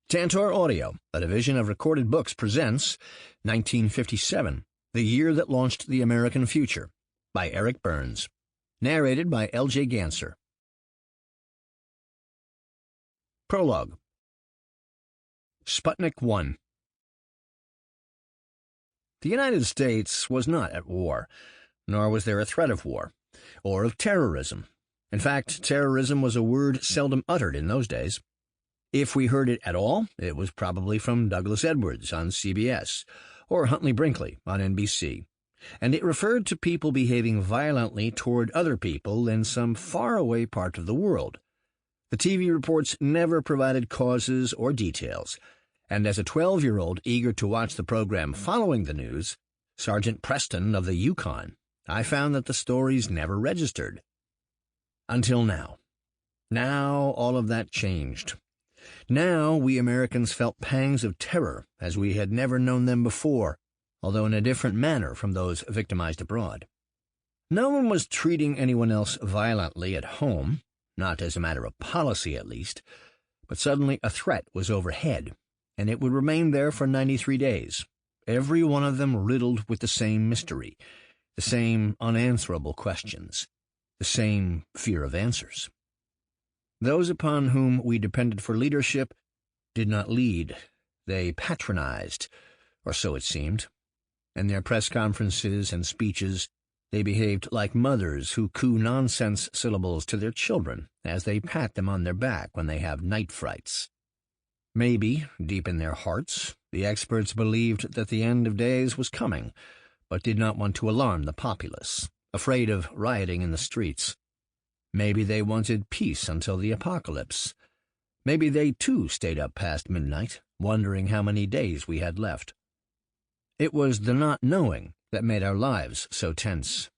Tantor Audio, a division of Recorded Books, presents 1957, The Year That Launched the American Future, by Eric Burns. Narrated by L.J. Ganser. Prologue. Sputnik 1. The United States was not at war, nor was there a threat of war, or of terrorism. In fact, terrorism was a word seldom uttered in those days. If we heard it at all, it was probably from Douglas Edwards on CBS, or Huntley Brinkley on NBC, and it referred to people behaving violently toward other people in some faraway part of the world. The TV reports never provided causes or details, and as a 12-year-old eager to watch the program following the news, Sergeant Preston of the Yukon, I found that the stories never registered. Until now. Now all of that changed. Now we Americans felt pangs of terror as we had never known them before, although in a different manner from those victimized abroad. No one was treating anyone else violently at home, not as a matter of policy at least, but suddenly a threat was overhead, and it would remain there for 93 days, every one of them riddled with the same mystery, the same unanswerable questions, the same fear of answers. Those upon whom we depended for leadership did not lead. They patronized, or so it seemed. In their press conferences and speeches, they behaved like mothers who coo nonsense syllables to their children as they pat them on their back when they have night frights. Maybe, deep in their hearts, the experts believed that the end of days was coming, but did not want to alarm the populace, afraid of rioting in the streets. Maybe they wanted peace until the apocalypse. Maybe they, too, stayed up past midnight, wondering how many days we had left. It was the not knowing that made our lives so tense.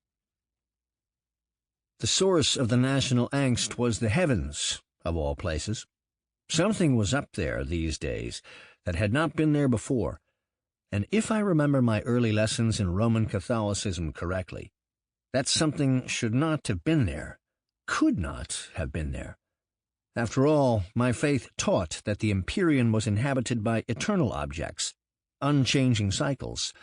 The source of the national angst was the heavens, of all places. Something was up there these days that had not been there before, and if I remember my early lessons in Roman Catholicism correctly, that something should not have been there, could not have been there. After all, my faith taught that the Empyrean was inhabited by eternal objects, unchanging cycles.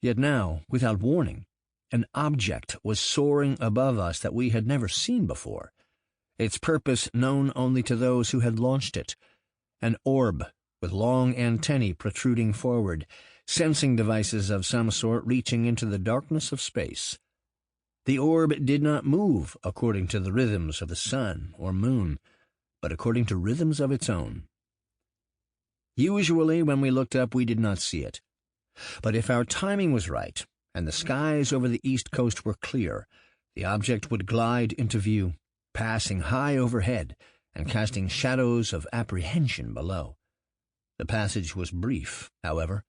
Yet now, without warning, an object was soaring above us that we had never seen before, its purpose known only to those who had launched it, an orb with long antennae protruding forward, sensing devices of some sort reaching into the darkness of space. The orb did not move according to the rhythms of the sun or moon, but according to rhythms of its own. Usually, when we looked up, we did not see it. But if our timing was right, and the skies over the east coast were clear, the object would glide into view, passing high overhead and casting shadows of apprehension below. The passage was brief, however,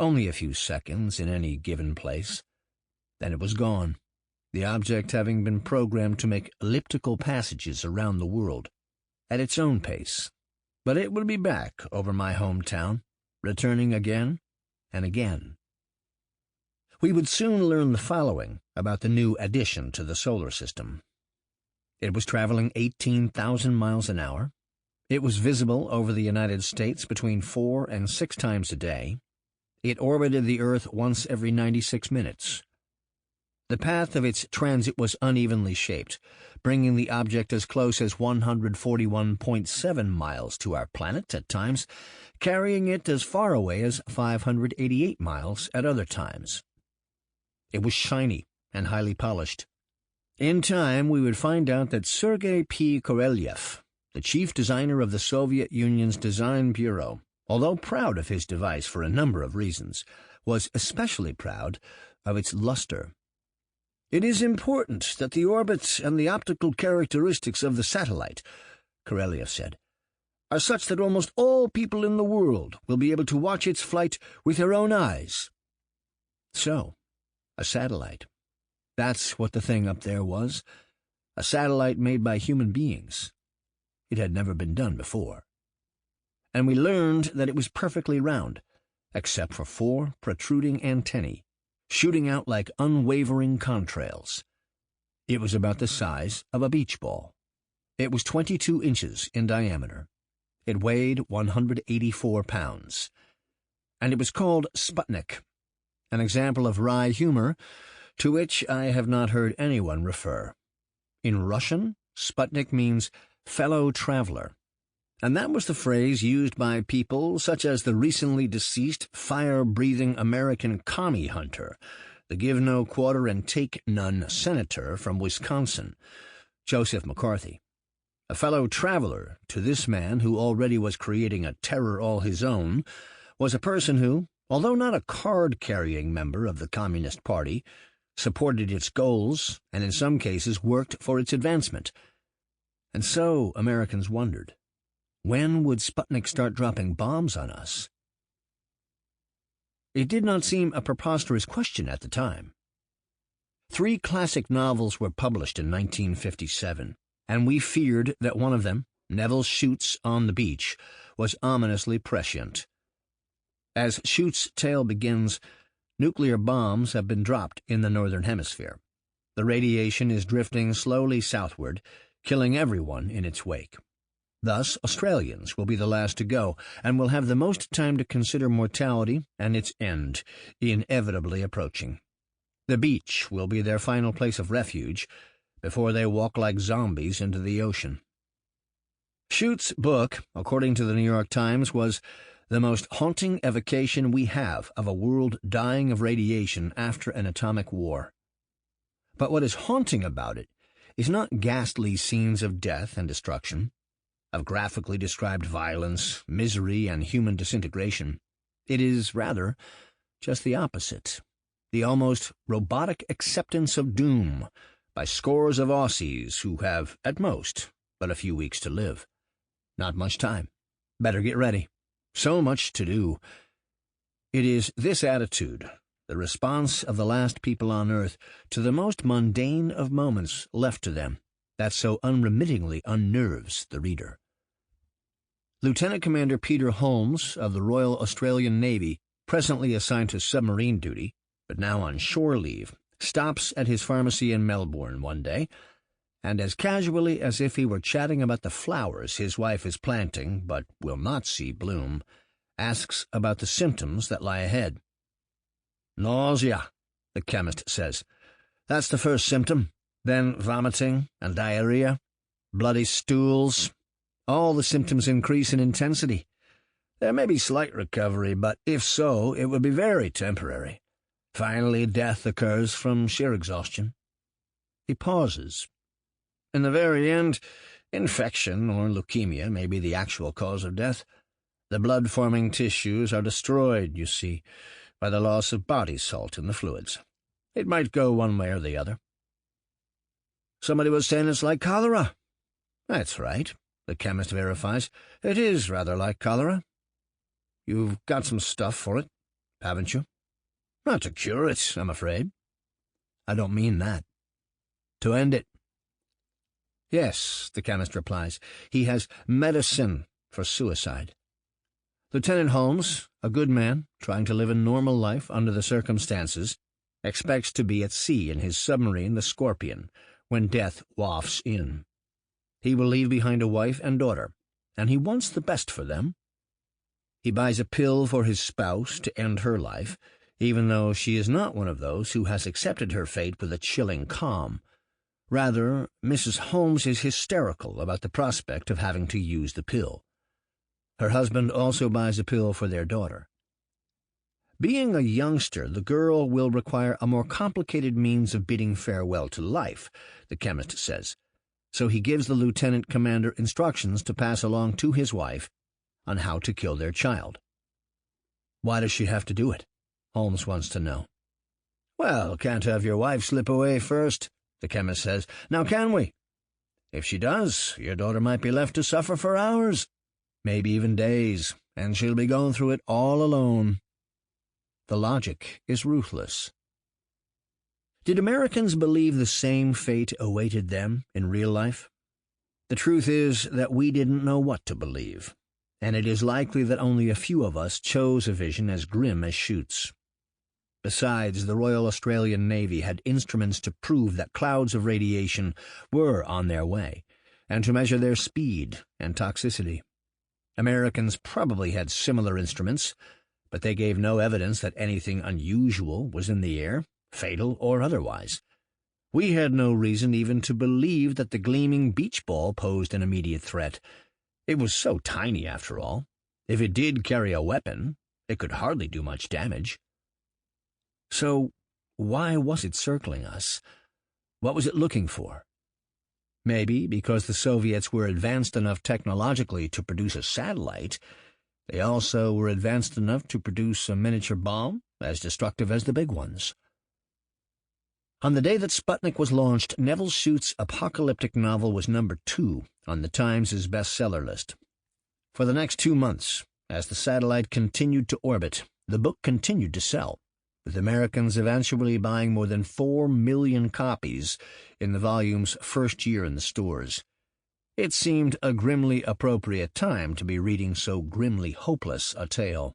only a few seconds in any given place. Then it was gone, the object having been programmed to make elliptical passages around the world, at its own pace. But it would be back over my hometown, returning again and again. We would soon learn the following about the new addition to the solar system. It was traveling 18,000 miles an hour. It was visible over the United States between 4 and 6 times a day. It orbited the Earth once every 96 minutes. The path of its transit was unevenly shaped, bringing the object as close as 141.7 miles to our planet at times, carrying it as far away as 588 miles at other times. It was shiny and highly polished. In time, we would find out that Sergei P. Korolev, the chief designer of the Soviet Union's Design Bureau, although proud of his device for a number of reasons, was especially proud of its luster. "It is important that the orbit and the optical characteristics of the satellite," Korolev said, "are such that almost all people in the world will be able to watch its flight with their own eyes." So, a satellite. That's what the thing up there was, a satellite made by human beings. It had never been done before. And we learned that it was perfectly round, except for 4 protruding antennae, shooting out like unwavering contrails. It was about the size of a beach ball. It was 22 inches in diameter. It weighed 184 pounds. And it was called Sputnik, an example of wry humor to which I have not heard anyone refer. In Russian, Sputnik means fellow traveler, and that was the phrase used by people such as the recently deceased fire-breathing American commie hunter, the give-no-quarter-and-take-none senator from Wisconsin, Joseph McCarthy. A fellow traveler to this man, who already was creating a terror all his own, was a person who, although not a card-carrying member of the Communist Party, supported its goals and in some cases worked for its advancement. And so Americans wondered, when would Sputnik start dropping bombs on us? It did not seem a preposterous question at the time. 3 classic novels were published in 1957, and we feared that one of them, Neville Shute's On the Beach, was ominously prescient. As Shute's tale begins, nuclear bombs have been dropped in the Northern Hemisphere. The radiation is drifting slowly southward, killing everyone in its wake. Thus, Australians will be the last to go, and will have the most time to consider mortality and its end, inevitably approaching. The beach will be their final place of refuge, before they walk like zombies into the ocean. Shute's book, according to the New York Times, was the most haunting evocation we have of a world dying of radiation after an atomic war. But what is haunting about it is not ghastly scenes of death and destruction, of graphically described violence, misery, and human disintegration. It is, rather, just the opposite, the almost robotic acceptance of doom by scores of Aussies who have, at most, but a few weeks to live. Not much time. Better get ready. So much to do. It is this attitude, the response of the last people on Earth to the most mundane of moments left to them, that so unremittingly unnerves the reader. Lieutenant Commander Peter Holmes of the Royal Australian Navy, presently assigned to submarine duty, but now on shore leave, stops at his pharmacy in Melbourne one day, and as casually as if he were chatting about the flowers his wife is planting but will not see bloom, asks about the symptoms that lie ahead. "Nausea," the chemist says. "That's the first symptom. Then vomiting and diarrhea, bloody stools. All the symptoms increase in intensity. There may be slight recovery, but if so, it would be very temporary. Finally, death occurs from sheer exhaustion." He pauses. "In the very end, infection or leukemia may be the actual cause of death. The blood-forming tissues are destroyed, you see, by the loss of body salt in the fluids. It might go one way or the other." "Somebody was saying it's like cholera." "That's right," the chemist verifies. "It is rather like cholera. You've got some stuff for it, haven't you?" "Not to cure it, I'm afraid." "I don't mean that. To end it." "Yes," the chemist replies. "He has medicine for suicide." Lieutenant Holmes, a good man, trying to live a normal life under the circumstances, expects to be at sea in his submarine, the Scorpion, when death wafts in. He will leave behind a wife and daughter, and he wants the best for them. He buys a pill for his spouse to end her life, even though she is not one of those who has accepted her fate with a chilling calm. Rather, Mrs. Holmes is hysterical about the prospect of having to use the pill. Her husband also buys a pill for their daughter. Being a youngster, the girl will require a more complicated means of bidding farewell to life, the chemist says, so he gives the lieutenant commander instructions to pass along to his wife on how to kill their child. "Why does she have to do it?" Holmes wants to know. "Well, can't have your wife slip away first," the chemist says. "Now can we? If she does, your daughter might be left to suffer for hours, maybe even days, and she'll be going through it all alone." The logic is ruthless. Did Americans believe the same fate awaited them in real life? The truth is that we didn't know what to believe, and it is likely that only a few of us chose a vision as grim as Shute's. Besides, the Royal Australian Navy had instruments to prove that clouds of radiation were on their way, and to measure their speed and toxicity. Americans probably had similar instruments, but they gave no evidence that anything unusual was in the air, fatal or otherwise. We had no reason even to believe that the gleaming beach ball posed an immediate threat. It was so tiny, after all. If it did carry a weapon, it could hardly do much damage. So, why was it circling us? What was it looking for? Maybe because the Soviets were advanced enough technologically to produce a satellite, they also were advanced enough to produce a miniature bomb as destructive as the big ones. On the day that Sputnik was launched, Neville Shute's apocalyptic novel was number 2 on the Times' bestseller list. For the next 2 months, as the satellite continued to orbit, the book continued to sell, with Americans eventually buying more than 4 million copies in the volume's first year in the stores. It seemed a grimly appropriate time to be reading so grimly hopeless a tale.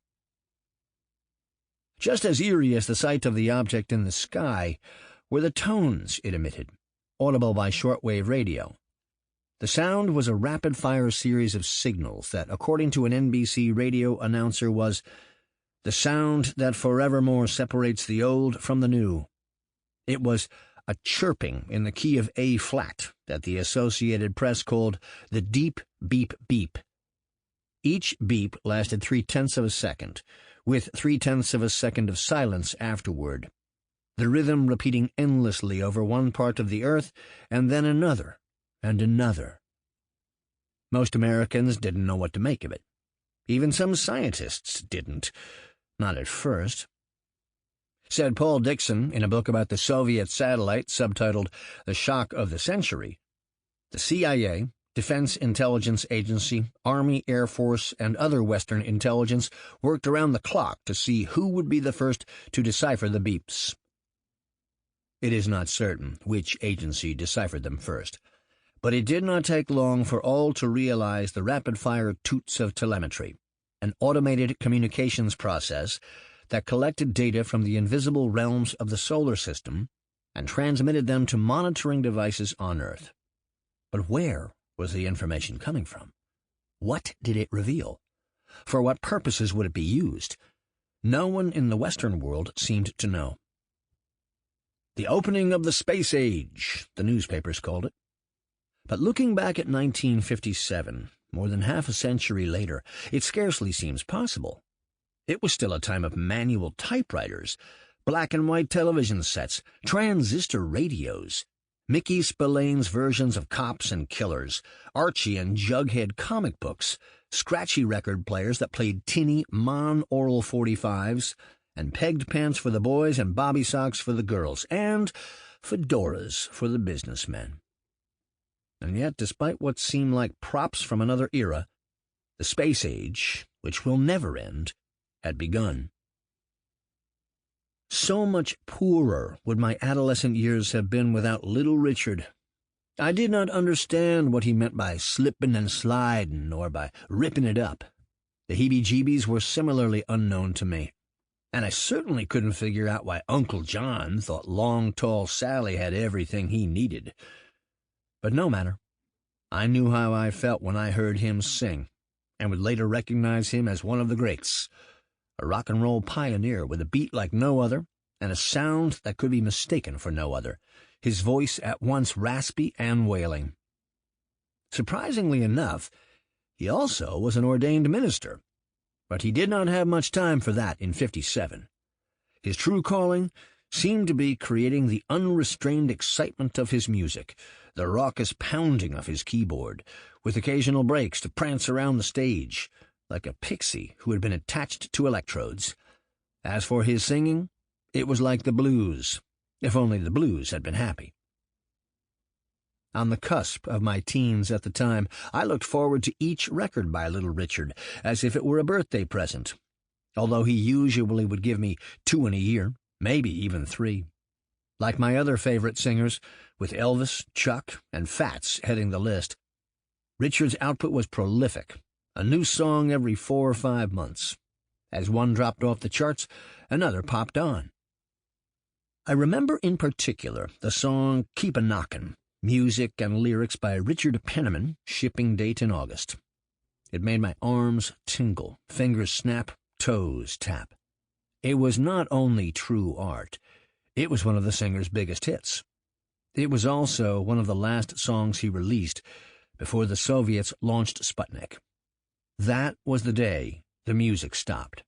Just as eerie as the sight of the object in the sky were the tones it emitted, audible by shortwave radio. The sound was a rapid-fire series of signals that, according to an NBC radio announcer, was the sound that forevermore separates the old from the new. It was a chirping in the key of A-flat that the Associated Press called the deep beep beep. Each beep lasted 0.3 of a second, with 0.3 of a second of silence afterward, the rhythm repeating endlessly over one part of the earth and then another and another. Most Americans didn't know what to make of it. Even some scientists didn't, not at first. Said Paul Dixon in a book about the Soviet satellite subtitled The Shock of the Century, the CIA, Defense Intelligence Agency, Army, Air Force, and other Western intelligence worked around the clock to see who would be the first to decipher the beeps. It is not certain which agency deciphered them first, but it did not take long for all to realize the rapid-fire toots of telemetry, an automated communications process that collected data from the invisible realms of the solar system and transmitted them to monitoring devices on Earth. But where was the information coming from? What did it reveal? For what purposes would it be used? No one in the Western world seemed to know. The opening of the space age, the newspapers called it. But looking back at 1957, more than half a century later, it scarcely seems possible. It was still a time of manual typewriters, black and white television sets, transistor radios, Mickey Spillane's versions of cops and killers, Archie and Jughead comic books, scratchy record players that played tinny mon-oral 45s, and pegged pants for the boys and bobby socks for the girls, and fedoras for the businessmen. And yet, despite what seemed like props from another era, the space age, which will never end, had begun. So much poorer would my adolescent years have been without little Richard. I did not understand what he meant by slippin' and slidin' or by rippin' it up. The heebie-jeebies were similarly unknown to me, and I certainly couldn't figure out why Uncle John thought long, tall Sally had everything he needed. But no matter. I knew how I felt when I heard him sing, and would later recognize him as one of the greats, a rock and roll pioneer with a beat like no other and a sound that could be mistaken for no other, his voice at once raspy and wailing. Surprisingly enough, he also was an ordained minister, but he did not have much time for that in 57. His true calling seemed to be creating the unrestrained excitement of his music, the raucous pounding of his keyboard, with occasional breaks to prance around the stage, like a pixie who had been attached to electrodes. As for his singing, it was like the blues, if only the blues had been happy. On the cusp of my teens at the time, I looked forward to each record by Little Richard as if it were a birthday present, although he usually would give me 2 in a year, maybe even 3. Like my other favorite singers, with Elvis, Chuck, and Fats heading the list, Richard's output was prolific, a new song every 4 or 5 months. As one dropped off the charts, another popped on. I remember in particular the song Keep a Knockin', music and lyrics by Richard Penniman, shipping date in August. It made my arms tingle, fingers snap, toes tap. It was not only true art, it was one of the singer's biggest hits. It was also one of the last songs he released before the Soviets launched Sputnik. That was the day the music stopped.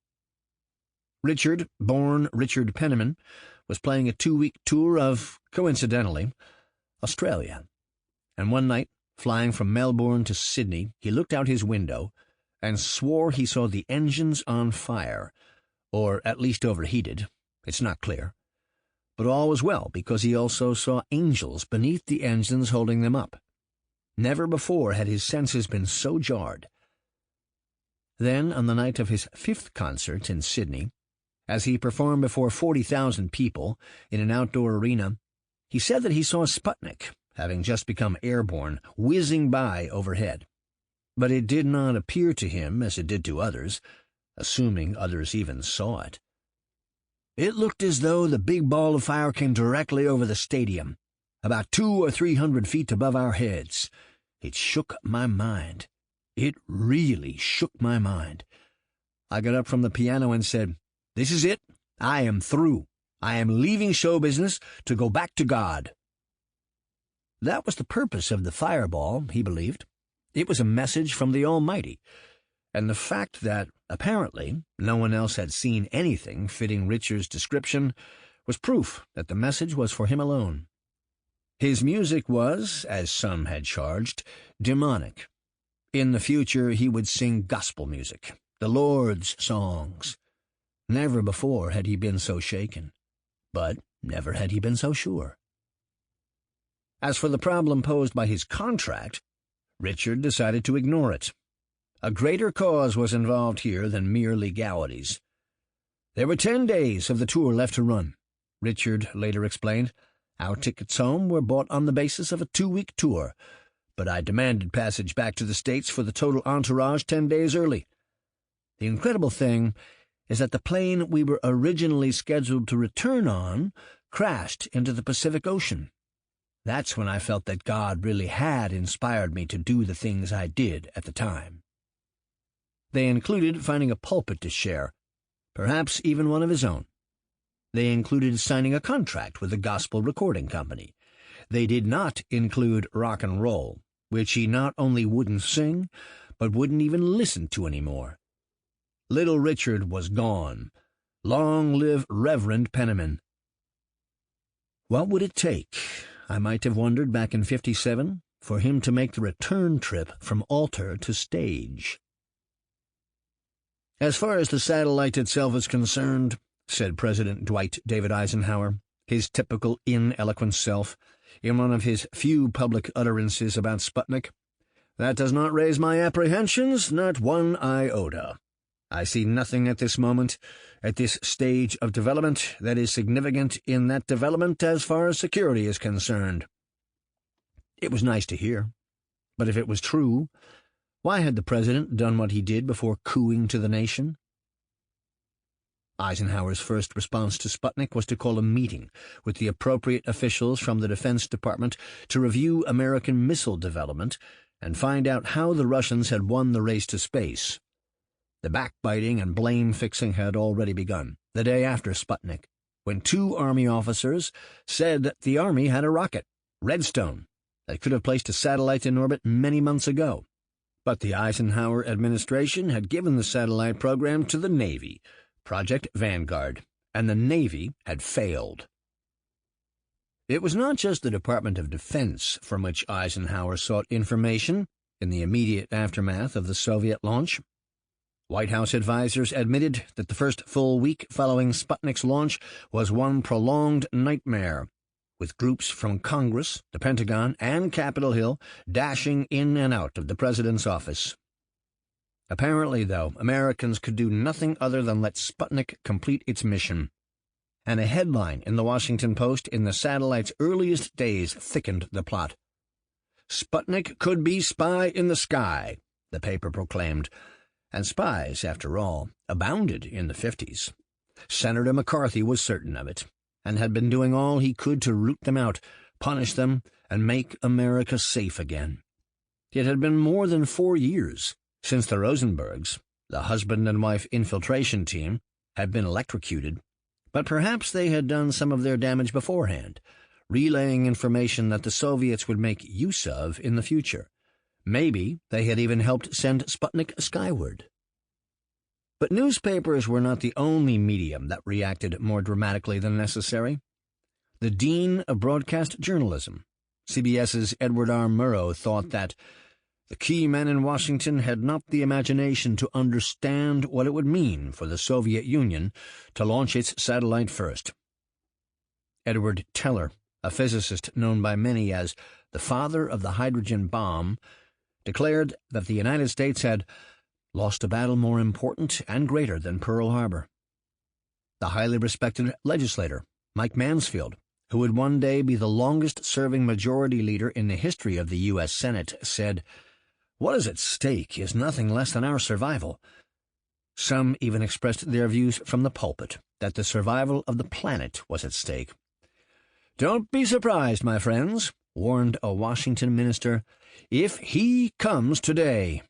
Richard, born Richard Penniman, was playing a 2-week tour of, coincidentally, Australia. And one night, flying from Melbourne to Sydney, he looked out his window and swore he saw the engines on fire, or at least overheated. It's not clear. But all was well, because he also saw angels beneath the engines holding them up. Never before had his senses been so jarred. Then, on the night of his 5th concert in Sydney, as he performed before 40,000 people in an outdoor arena, he said that he saw Sputnik, having just become airborne, whizzing by overhead. But it did not appear to him as it did to others, assuming others even saw it. It looked as though the big ball of fire came directly over the stadium, about 200 or 300 feet above our heads. It shook my mind. It really shook my mind. I got up from the piano and said, "This is it. I am through. I am leaving show business to go back to God." That was the purpose of the fireball, he believed. It was a message from the Almighty, and the fact that, apparently, no one else had seen anything fitting Richard's description was proof that the message was for him alone. His music was, as some had charged, demonic. In the future he would sing gospel music, the Lord's songs. Never before had he been so shaken, but never had he been so sure. As for the problem posed by his contract, Richard decided to ignore it. A greater cause was involved here than mere legalities. There were 10 days of the tour left to run, Richard later explained. Our tickets home were bought on the basis of a 2-week tour, but I demanded passage back to the States for the total entourage 10 days early. The incredible thing is that the plane we were originally scheduled to return on crashed into the Pacific Ocean. That's when I felt that God really had inspired me to do the things I did at the time. They included finding a pulpit to share, perhaps even one of his own. They included signing a contract with a gospel recording company. They did not include rock and roll, which he not only wouldn't sing, but wouldn't even listen to anymore. Little Richard was gone. Long live Reverend Penniman. What would it take, I might have wondered back in 57, for him to make the return trip from altar to stage? As far as the satellite itself is concerned, said President Dwight David Eisenhower, his typical ineloquent self, in one of his few public utterances about Sputnik, that does not raise my apprehensions, not one iota. I see nothing at this moment, at this stage of development, that is significant in that development as far as security is concerned. It was nice to hear, but if it was true, why had the president done what he did before cooing to the nation? Eisenhower's first response to Sputnik was to call a meeting with the appropriate officials from the Defense Department to review American missile development and find out how the Russians had won the race to space. The backbiting and blame-fixing had already begun, the day after Sputnik, when 2 Army officers said that the Army had a rocket, Redstone, that could have placed a satellite in orbit many months ago. But the Eisenhower administration had given the satellite program to the Navy, Project Vanguard, and the Navy had failed. It was not just the Department of Defense from which Eisenhower sought information in the immediate aftermath of the Soviet launch. White House advisers admitted that the first full week following Sputnik's launch was one prolonged nightmare, with groups from Congress, the Pentagon, and Capitol Hill dashing in and out of the president's office. Apparently, though, Americans could do nothing other than let Sputnik complete its mission, and a headline in the Washington Post in the satellite's earliest days thickened the plot. "Sputnik could be spy in the sky," the paper proclaimed, and spies, after all, abounded in the 50s. Senator McCarthy was certain of it, and had been doing all he could to root them out, punish them, and make America safe again. It had been more than 4 years Since the Rosenbergs, the husband and wife infiltration team, had been electrocuted, but perhaps they had done some of their damage beforehand, relaying information that the Soviets would make use of in the future. Maybe they had even helped send Sputnik skyward. But newspapers were not the only medium that reacted more dramatically than necessary. The Dean of Broadcast Journalism, CBS's Edward R. Murrow, thought that the key men in Washington had not the imagination to understand what it would mean for the Soviet Union to launch its satellite first. Edward Teller, a physicist known by many as the father of the hydrogen bomb, declared that the United States had lost a battle more important and greater than Pearl Harbor. The highly respected legislator, Mike Mansfield, who would one day be the longest-serving majority leader in the history of the U.S. Senate, said, "What is at stake is nothing less than our survival." Some even expressed their views from the pulpit that the survival of the planet was at stake. "Don't be surprised, my friends," warned a Washington minister, "if he comes today."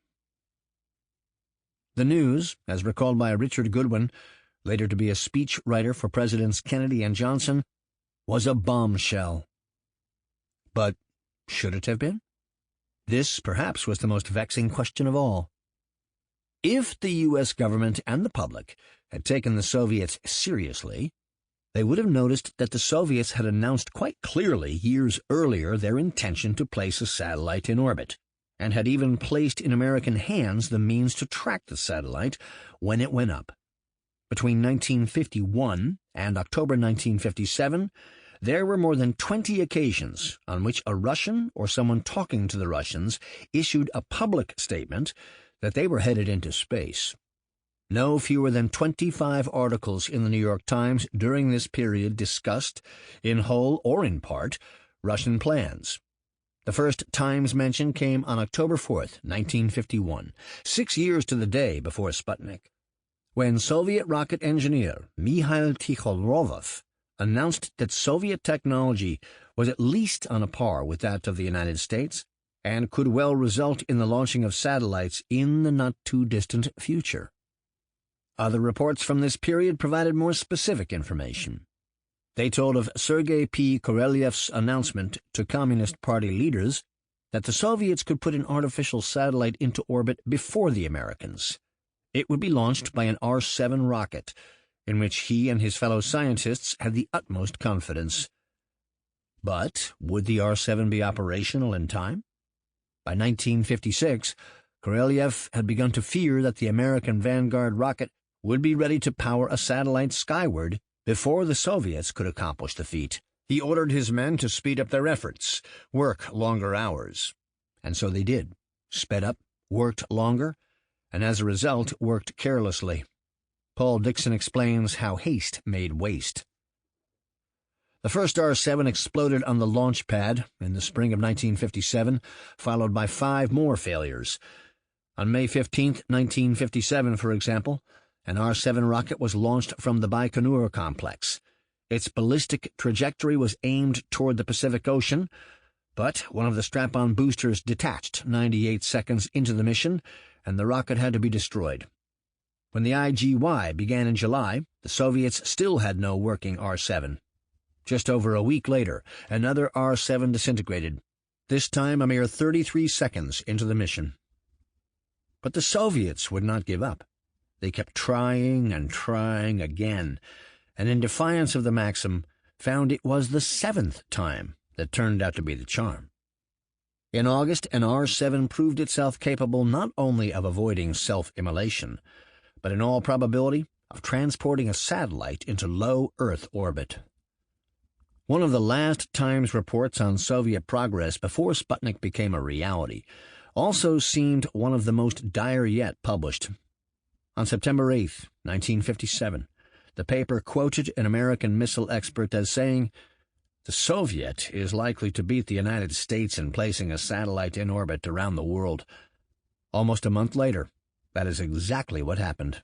The news, as recalled by Richard Goodwin, later to be a speech writer for Presidents Kennedy and Johnson, was a bombshell. But should it have been? This, perhaps, was the most vexing question of all. If the U.S. government and the public had taken the Soviets seriously, they would have noticed that the Soviets had announced quite clearly years earlier their intention to place a satellite in orbit, and had even placed in American hands the means to track the satellite when it went up. Between 1951 and October 1957, there were more than 20 occasions on which a Russian or someone talking to the Russians issued a public statement that they were headed into space. No fewer than 25 articles in the New York Times during this period discussed, in whole or in part, Russian plans. The first Times mention came on October 4th, 1951, 6 years to the day before Sputnik, when Soviet rocket engineer Mikhail Tikhonov announced that Soviet technology was at least on a par with that of the United States and could well result in the launching of satellites in the not-too-distant future. Other reports from this period provided more specific information. They told of Sergei P. Korolyev's announcement to Communist Party leaders that the Soviets could put an artificial satellite into orbit before the Americans. It would be launched by an R-7 rocket, in which he and his fellow scientists had the utmost confidence. But would the R-7 be operational in time? By 1956, Korolyev had begun to fear that the American Vanguard rocket would be ready to power a satellite skyward before the Soviets could accomplish the feat. He ordered his men to speed up their efforts, work longer hours. And so they did, sped up, worked longer, and as a result worked carelessly. Paul Dixon explains how haste made waste. The first R-7 exploded on the launch pad in the spring of 1957, followed by 5 more failures. On May 15, 1957, for example, an R-7 rocket was launched from the Baikonur complex. Its ballistic trajectory was aimed toward the Pacific Ocean, but one of the strap-on boosters detached 98 seconds into the mission, and the rocket had to be destroyed. When the IGY began in July, the Soviets still had no working R-7. Just over a week later, another R-7 disintegrated, this time a mere 33 seconds into the mission. But the Soviets would not give up. They kept trying and trying again, and in defiance of the maxim, found it was the 7th time that turned out to be the charm. In August, an R-7 proved itself capable not only of avoiding self-immolation, but in all probability of transporting a satellite into low Earth orbit. One of the last Times reports on Soviet progress before Sputnik became a reality also seemed one of the most dire yet published. On September 8, 1957, the paper quoted an American missile expert as saying, "The Soviet is likely to beat the United States in placing a satellite in orbit around the world." Almost a month later, that is exactly what happened.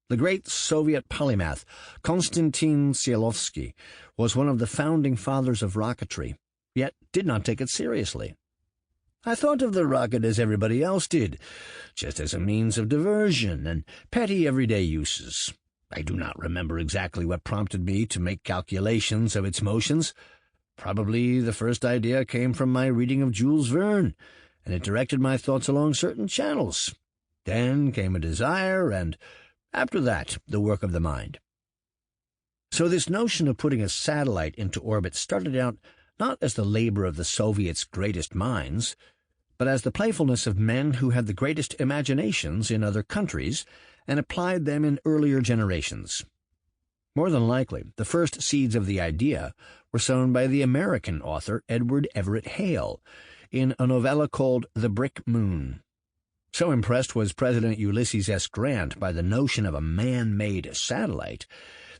The great Soviet polymath Konstantin Tsiolkovsky was one of the founding fathers of rocketry, yet did not take it seriously. I thought of the rocket as everybody else did, just as a means of diversion and petty everyday uses. I do not remember exactly what prompted me to make calculations of its motions. Probably the first idea came from my reading of Jules Verne, and it directed my thoughts along certain channels. Then came a desire, and after that, the work of the mind. So this notion of putting a satellite into orbit started out not as the labor of the Soviets' greatest minds, but as the playfulness of men who had the greatest imaginations in other countries and applied them in earlier generations. More than likely, the first seeds of the idea were sown by the American author Edward Everett Hale in a novella called The Brick Moon. So impressed was President Ulysses S. Grant by the notion of a man-made satellite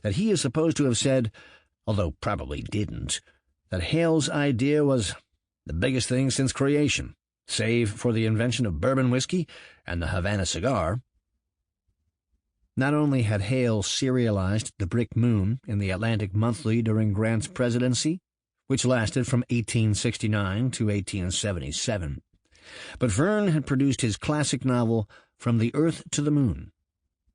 that he is supposed to have said, although probably didn't, that Hale's idea was the biggest thing since creation, save for the invention of bourbon whiskey and the Havana cigar. Not only had Hale serialized The Brick Moon in the Atlantic Monthly during Grant's presidency, which lasted from 1869 to 1877, but Verne had produced his classic novel From the Earth to the Moon.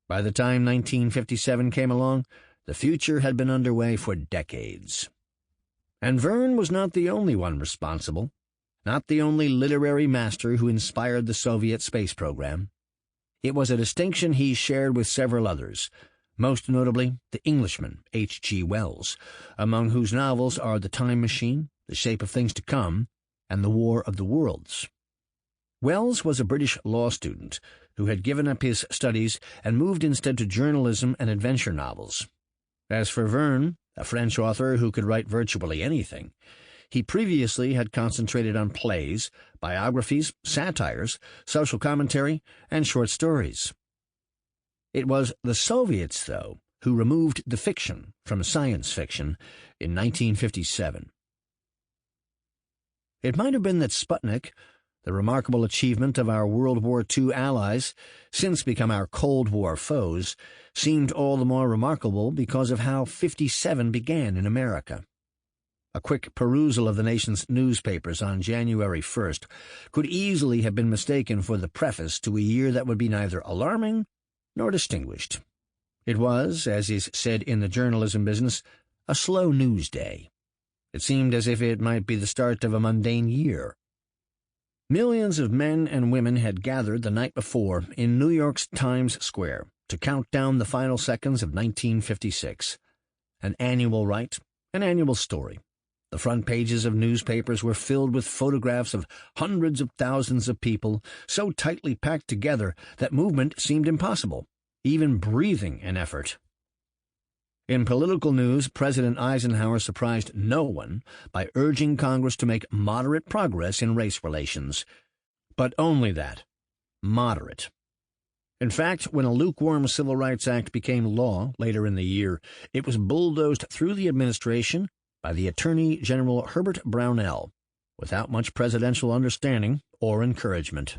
By the time 1957 came along, the future had been underway for decades. And Verne was not the only one responsible, not the only literary master who inspired the Soviet space program. It was a distinction he shared with several others, most notably the Englishman H.G. Wells, among whose novels are The Time Machine, The Shape of Things to Come, and The War of the Worlds. Wells was a British law student who had given up his studies and moved instead to journalism and adventure novels. As for Verne, a French author who could write virtually anything, he previously had concentrated on plays, biographies, satires, social commentary, and short stories. It was the Soviets, though, who removed the fiction from science fiction in 1957. It might have been that Sputnik, the remarkable achievement of our World War II allies, since become our Cold War foes, seemed all the more remarkable because of how 57 began in America. A quick perusal of the nation's newspapers on January 1st could easily have been mistaken for the preface to a year that would be neither alarming nor distinguished. It was, as is said in the journalism business, a slow news day. It seemed as if it might be the start of a mundane year. Millions of men and women had gathered the night before in New York's Times Square to count down the final seconds of 1956. An annual rite, an annual story. The front pages of newspapers were filled with photographs of hundreds of thousands of people, so tightly packed together that movement seemed impossible, even breathing an effort. In political news, President Eisenhower surprised no one by urging Congress to make moderate progress in race relations. But only that. Moderate. In fact, when a lukewarm Civil Rights Act became law later in the year, it was bulldozed through the administration by the Attorney General Herbert Brownell, without much presidential understanding or encouragement.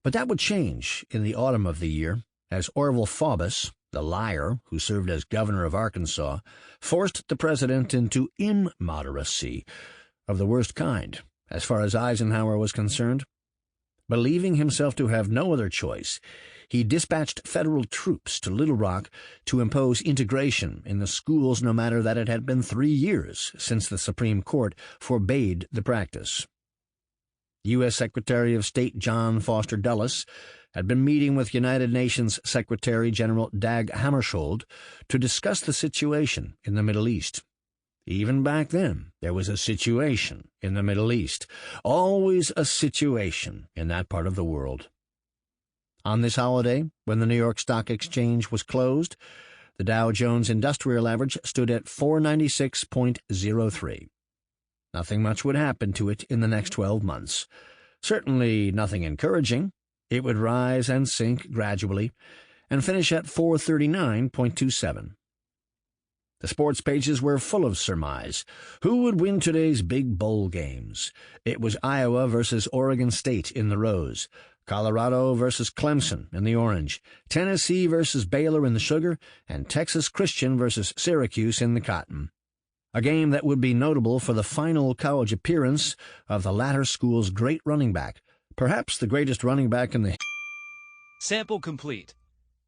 But that would change in the autumn of the year, as Orville Faubus, the liar who served as governor of Arkansas, forced the president into immoderacy of the worst kind, as far as Eisenhower was concerned. Believing himself to have no other choice, he dispatched federal troops to Little Rock to impose integration in the schools, no matter that it had been 3 years since the Supreme Court forbade the practice. U.S. Secretary of State John Foster Dulles had been meeting with United Nations Secretary General Dag Hammarskjöld to discuss the situation in the Middle East. Even back then, there was a situation in the Middle East, always a situation in that part of the world. On this holiday, when the New York Stock Exchange was closed, the Dow Jones Industrial Average stood at 496.03. Nothing much would happen to it in the next 12 months. Certainly nothing encouraging. It would rise and sink gradually and finish at 439.27. The sports pages were full of surmise. Who would win today's big bowl games? It was Iowa versus Oregon State in the rose, Colorado versus Clemson in the orange, Tennessee versus Baylor in the sugar, and Texas Christian versus Syracuse in the cotton. a game that would be notable for the final college appearance of the latter school's great running back, perhaps the greatest running back in the... Sample complete.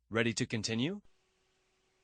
Ready to continue?